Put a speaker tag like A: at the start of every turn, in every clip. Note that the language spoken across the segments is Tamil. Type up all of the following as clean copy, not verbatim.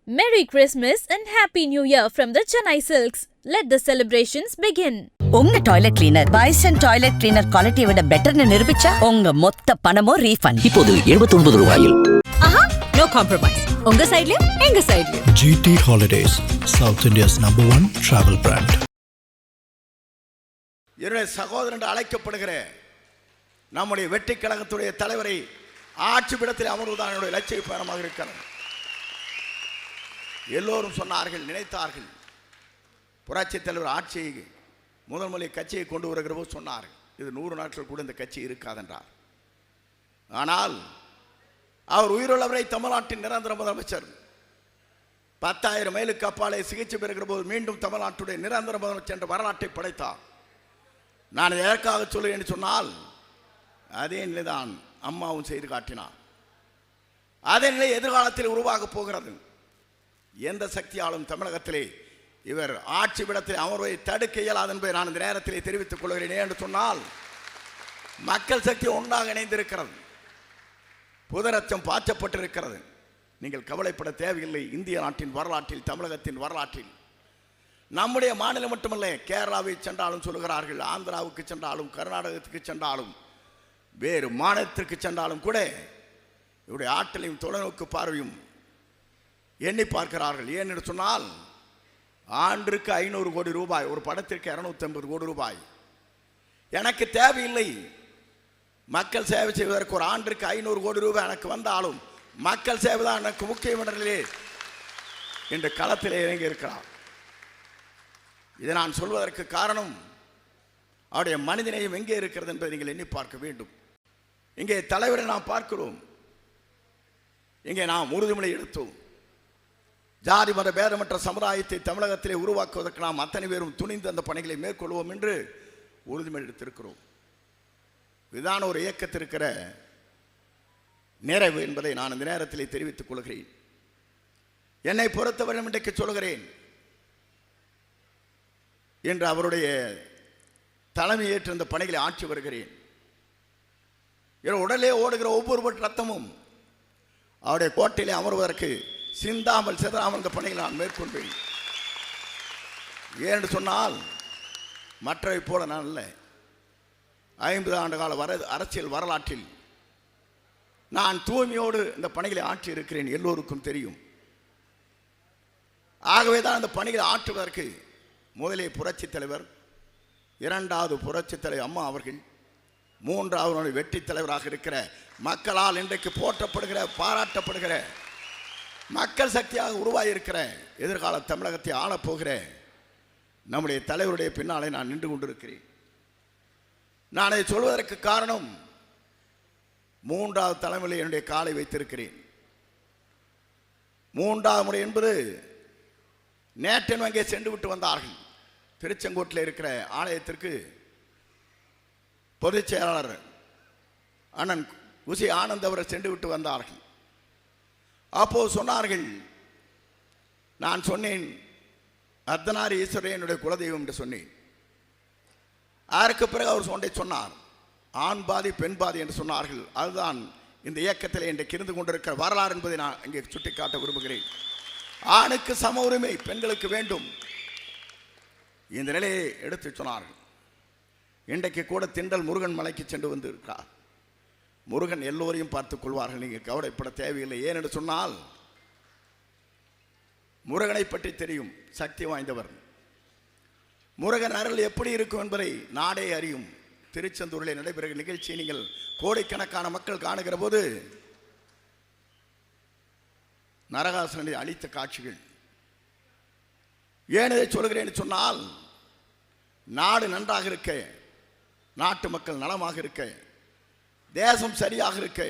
A: Merry Christmas and Happy New Year from the Chennai Silks. Let the celebrations begin.
B: உங்க toilet cleaner bison toilet cleaner குவாலிட்டியை விட பெட்டர்னு நிரூபிச்சா உங்க மொத்த பணமும் ரீஃபண்ட்.
C: இப்போது 79 ரூபாயில்.
D: No compromise. உங்க சைடுலயும் எங்க சைடுலயும்.
E: GT Holidays, South India's #1 travel brand.
F: என்னுடைய சகோதரன் என்று அழைக்கப்படுகிற நம்முடைய வெற்றி கழகத்துடைய தலைவரை ஆட்சி பீடத்தில் அமர்வதுதான் என்னுடைய லட்சிய பயணமாக இருக்கிறது. எல்லோரும் சொன்னார்கள், நினைத்தார்கள், புரட்சித் தலைவர் ஆட்சியை முதல் கட்சியை கொண்டு வருகிற போது சொன்னார்கள், இது 100 நாட்கள் கூட இந்த கட்சி இருக்காதென்றார். ஆனால் அவர் உயிருள்ளவரை தமிழ்நாட்டின் நிரந்தர முதலமைச்சர் 10,000 மைலுக்கு அப்பாலே சிகிச்சை பெறுகிற போது மீண்டும் தமிழ்நாட்டுடைய நிரந்தர முதலமைச்சர் என்ற வரலாற்றை படைத்தார். நான் எதற்காக சொல்லுவேன் சொன்னால், அதே நிலைதான் அம்மாவும் செய்து காட்டினார். அதே நிலை எதிர்காலத்தில் உருவாக போகிறது. எந்த சக்தியாலும் தமிழகத்திலே இவர் ஆட்சி பீடத்தில் அமர்வை தடுக்க இயலாது என்பதை நான் இந்த நேரத்திலே தெரிவித்துக் கொள்கிறேன். என்று சொன்னால், மக்கள் சக்தி ஒன்றாக இணைந்திருக்கிறது, புதரச்சம் பாய்ச்சப்பட்டிருக்கிறது. நீங்கள் கவலைப்பட தேவையில்லை. இந்திய நாட்டின் வரலாற்றில், தமிழகத்தின் வரலாற்றில், நம்முடைய மாநிலம் மட்டுமல்ல, கேரளாவை சென்றாலும் சொல்லுகிறார்கள், ஆந்திராவுக்கு சென்றாலும், கர்நாடகத்துக்கு சென்றாலும், வேறு மாநிலத்திற்கு சென்றாலும் கூட இவருடைய ஆற்றலையும் தொலைநோக்கு பார்வையும் எண்ணி பார்க்கிறார்கள். ஏனென்று சொன்னால், ஆண்டுக்கு 500 கோடி ரூபாய், ஒரு படத்திற்கு 250 கோடி ரூபாய். எனக்கு தேவையில்லை. மக்கள் சேவை செய்வதற்கு ஒரு ஆண்டிற்கு 500 கோடி ரூபாய் எனக்கு வந்தாலும் மக்கள் சேவை தான் எனக்கு முக்கியமன்றே என்ற களத்திலே இறங்கி இருக்கிறார். இதை நான் சொல்வதற்கு காரணம், அவருடைய மனிதநேயம் எங்கே இருக்கிறது என்பதை நீங்கள் எண்ணி பார்க்க வேண்டும். இங்கே தலைவரை நாம் பார்க்கிறோம், இங்கே நாம் உறுதிமொழி எடுத்தோம். ஜாதி மத பேதமற்ற சமுதாயத்தை தமிழகத்திலே உருவாக்குவதற்கு நாம் அத்தனை பேரும் துணிந்து அந்த பணிகளை மேற்கொள்வோம் என்று உறுதிமொழி எடுத்திருக்கிறோம். இதுதான் ஒரு இயக்கத்திற்கிற நிறைவு என்பதை நான் இந்த நேரத்திலே தெரிவித்துக் கொள்கிறேன். என்னை பொறுத்தவரை இன்றைக்கு சொல்கிறேன், என்று அவருடைய தலைமை ஏற்று இந்த பணிகளை ஆட்சி வருகிறேன். உடலே ஓடுகிற ஒவ்வொரு ரத்தமும் அவருடைய கோட்டையிலே அமர்வதற்கு சிந்தாமல் சிதறாமல் இந்த பணிகளை நான் மேற்கொள்வேன். ஏனென்று சொன்னால், மற்றவை போல நான் இல்லை. 50 ஆண்டு கால அரசியல் வரலாற்றில் நான் தூய்மையோடு இந்த பணிகளை ஆற்றி இருக்கிறேன், எல்லோருக்கும் தெரியும். ஆகவே தான் இந்த பணிகளை ஆற்றுவதற்கு முதலே புரட்சி தலைவர், இரண்டாவது புரட்சி தலைவர் அம்மா அவர்கள், மூன்றாவது வெற்றி தலைவராக இருக்கிற, மக்களால் இன்றைக்கு போற்றப்படுகிற, பாராட்டப்படுகிற, மக்கள் சக்தியாக உருவாகியிருக்கிற, எதிர்கால தமிழகத்தை ஆளப்போகிற நம்முடைய தலைவருடைய பின்னாலே நான் நின்று கொண்டிருக்கிறேன். நான் அதை சொல்வதற்கு காரணம், மூன்றாவது தலைமையில் என்னுடைய காலை வைத்திருக்கிறேன். மூன்றாவது முறை என்பது நேற்று அங்கே சென்று விட்டு வந்தார்கள். திருச்செங்கோட்டில் இருக்கிற ஆலயத்திற்கு பொதுச் செயலாளர் அண்ணன் குசி ஆனந்த் அவர்கள் சென்று விட்டு வந்தார்கள். அப்போது சொன்னார்கள், நான் சொன்னேன், அர்த்தநாரி ஈஸ்வரன் என்னுடைய குலதெய்வம் என்று சொன்னேன். அதற்கு பிறகு அவர் சொன்னார், ஆண் பாதி பெண் பாதி என்று சொன்னார்கள். அதுதான் இந்த இயக்கத்தில் இன்றைக்கு இருந்து கொண்டிருக்கிற வரலாறு என்பதை நான் இங்கே சுட்டிக்காட்ட விரும்புகிறேன். ஆணுக்கு சம உரிமை, பெண்களுக்கு வேண்டும், இந்த நிலையை எடுத்து சொன்னார்கள். இன்றைக்கு கூட திண்டல் முருகன் மலைக்கு சென்று வந்து இருக்கிறார். முருகன் எல்லோரையும் பார்த்துக் கொள்வார்கள், நீங்கள் கவலைப்பட தேவையில்லை. ஏனென்று சொன்னால், முருகனை பற்றி தெரியும், சக்தி வாய்ந்தவர். முருகன் அருள் எப்படி இருக்கும் என்பதை நாடே அறியும். திருச்செந்தூரில் நடைபெறுகிற நிகழ்ச்சியை நீங்கள் கோடிக்கணக்கான மக்கள் காணுகிற போது நரகாசுரனை அழித்த காட்சிகள். ஏன் இதை சொல்கிறேன் சொன்னால், நாடு நன்றாக இருக்க, நாட்டு மக்கள் நலமாக இருக்க, தேசம் சரியாக இருக்க,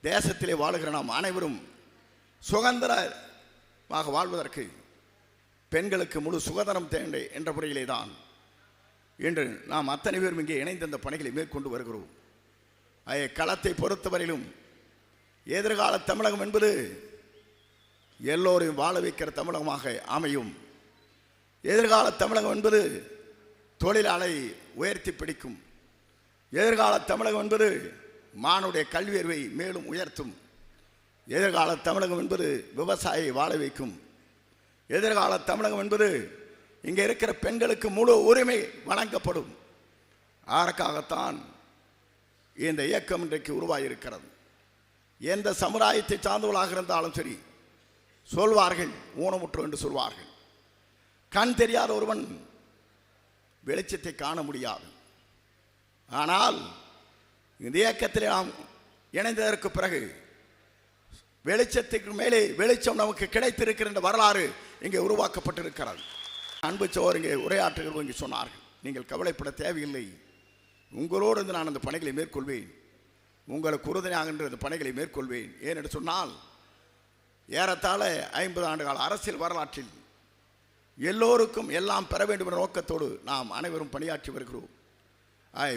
F: தேசத்திலே வாழுகிற நாம் அனைவரும் சுதந்திரமாக வாழ்வதற்கு பெண்களுக்கு முழு சுதந்திரம் தேவை என்ற முறையிலே தான் இன்று நாம் அத்தனை பேரும் இங்கே இணைந்து அந்த பணிகளை மேற்கொண்டு வருகிறோம். களத்தை பொறுத்தவரையிலும் எதிர்கால தமிழகம் என்பது எல்லோரையும் வாழ வைக்கிற தமிழகமாக அமையும். எதிர்கால தமிழகம் என்பது தொழிலாளை உயர்த்தி பிடிக்கும். எதிர்கால தமிழகம் என்பது மானுடைய கல்வி அறிவை மேலும் உயர்த்தும். எதிர்கால தமிழகம் என்பது விவசாயியை வாழ வைக்கும். எதிர்கால தமிழகம் என்பது இங்கே இருக்கிற பெண்களுக்கு முழு உரிமை வழங்கப்படும். அதற்காகத்தான் இந்த இயக்கம் இன்றைக்கு உருவாகியிருக்கிறது. எந்த சமுதாயத்தை சார்ந்தவர்களாக இருந்தாலும் சரி சொல்வார்கள், ஊனமுற்றோர் என்று சொல்வார்கள். கண் தெரியாத ஒருவன் வெளிச்சத்தை காண முடியாது. ஆனால் இந்த இயக்கத்தில் நாம் இணைந்ததற்கு பிறகு வெளிச்சத்துக்கு மேலே வெளிச்சம் நமக்கு கிடைத்திருக்கிற வரலாறு இங்கே உருவாக்கப்பட்டிருக்கிறது. அன்பு சோர் இங்கே உரையாற்றுகிறோம் இங்கே சொன்னார்கள், நீங்கள் கவலைப்பட தேவையில்லை, உங்களோடு இருந்து நான் அந்த பணிகளை மேற்கொள்வேன், உங்களுக்கு உறுதுணையாக இந்த பணிகளை மேற்கொள்வேன். ஏனென்று சொன்னால் ஏறத்தாழ 50 ஆண்டுகால அரசியல் வரலாற்றில் எல்லோருக்கும் எல்லாம் பெற வேண்டும் என்ற நோக்கத்தோடு நாம் அனைவரும் பணியாற்றி வருகிறோம்.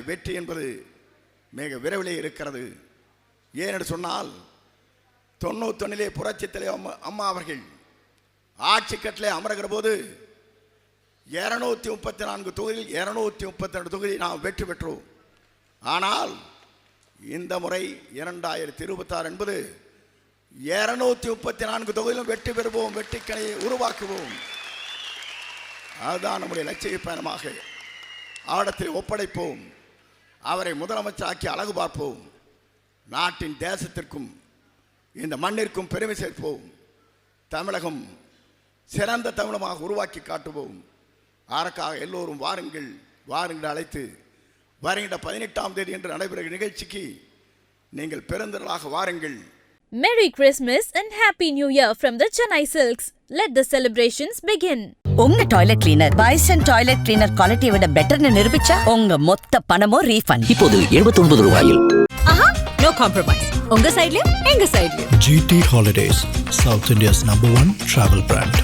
F: வெற்றி என்பது மிக விரைவிலே இருக்கிறது. ஏனென்று சொன்னால் 91 புரட்சித் தலைவர் அம்மா அவர்கள் ஆட்சி கட்டிலே அமர்கிற போது 234 தொகுதியில் 232 தொகுதி நாம் வெற்றி பெற்றோம். ஆனால் இந்த முறை 2026 என்பது 234 தொகுதியிலும் வெற்றி பெறுவோம், வெற்றிக்கணையை உருவாக்குவோம். அதுதான் நம்முடைய லட்சிய பயணமாக. அவரிடத்தில் ஒப்படைப்போம், அவரை முதலமைச்சராக்கி அழகு பார்ப்போம், நாட்டின் தேசத்திற்கும் இந்த மண்ணிற்கும் பெருமை சேர்ப்போம், தமிழகம் சிறந்த தமிழமாக உருவாக்கி காட்டுவோம். அதற்காக எல்லோரும் வாருங்கள் வாருங்கள் அழைத்து வருகின்ற 18ஆம் தேதி என்று நடைபெறுகிற நிகழ்ச்சிக்கு நீங்கள் பெருந்திரளாக வாருங்கள்.
A: Merry Christmas and Happy New Year from the Chennai Silks. Let the celebrations begin.
B: உங்க toilet cleaner bison toilet cleaner குவாலிட்டியை விட பெட்டர்னு நிரூபிச்சா உங்க மொத்த பணமும் ரீஃபண்ட்.
C: இப்போது 79 ரூபாயில்.
D: ஆஹா, நோ காம்ப்ரமைஸ். உங்க சைடுலயும் எங்க சைடுலயும்.
E: GT Holidays, South India's #1 travel brand.